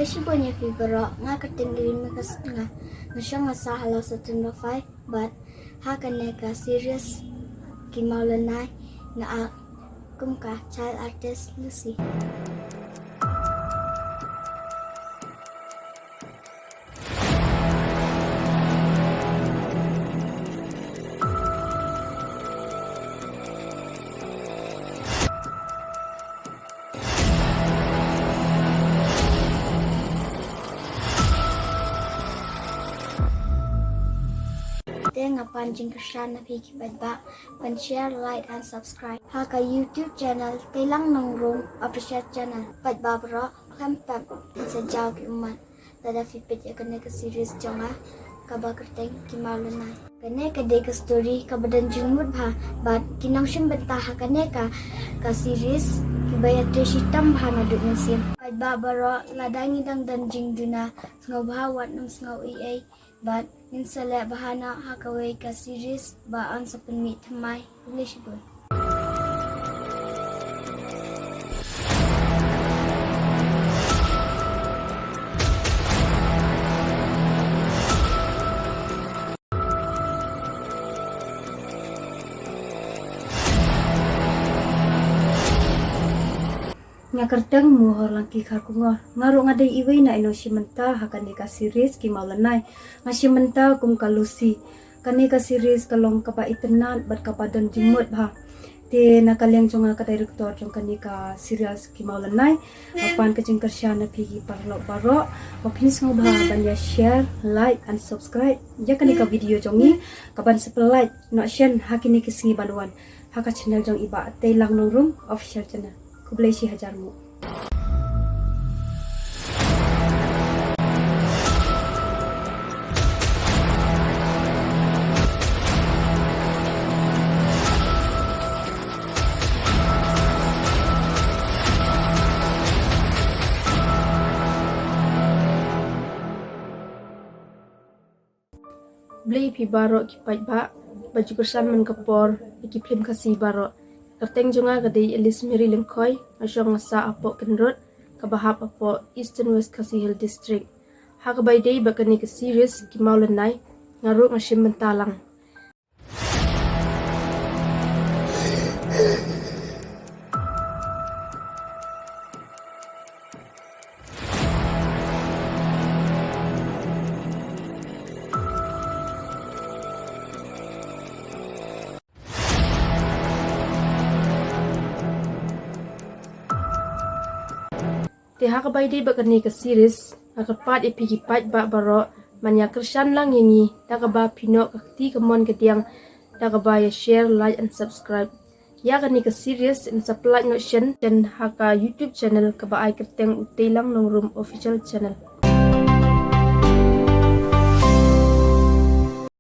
Malaysia punya figura nga katinggi makas nga siya nga sa halaw sa 5 but Haka neka serious ki Mawlynnai nga akum ka child artist Lucy. Nga panjing kersan na piki Paidbah, pan share, like, and subscribe. Haka YouTube channel, Treilang Nongrum official channel. Paidbah bro, klampap, sa jaw ki umat. Tada fipit ya kene ke series jonga, kaba kerteng ki Mawlynnai. Kene ke de ke story kabadan jumut bha, but kinang shim bentah kene ka series ki bayat reshi tam bha na duk musim. Paidbah bro, ladangi dang dan jing duna, sngau bha wat nang sngau EA. But insala bahana hakaway ka series ba ang sa punmi thamay publishable. Nga kerteng muhor lang ki kungor ngaro nga day iway na ino simenta hakan ka series ki Mawlynnai nga simenta kum ka Lucy kani ka series kalong kapa itenan bat kapadan jimut ba ti nakaliang jonga ka director jong kani ka series ki Mawlynnai apan kacing kersya na pigi parlo baro wapinis ngo ba banya share like and subscribe ya kani ka video jongi kapan sepelai no shen hakini kisingi baluan haka channel jong iba Treilang Nongrum official channel. Kublai si hajarmu. Beli pi baro ki Paidbah baju kersan man kapor iki film kasih baro. Kerteng junga kadai Elis Miri Lengkoi asyong ngasa apo kenrut kabahap apo Eastern West Khasi Hill District. Haka by day bakani ke series ki Mawlynnai ngaruk ngasim bentalang. Ti haka by day bakani ke series akapat ipigi Paidbah baro manya kersan lang yingi takaba pino kakti kemon ketiang takaba ya share like and subscribe ya kani ke series in supply notion dan haka YouTube channel kaba ai kerteng Treilang Nongrum official channel.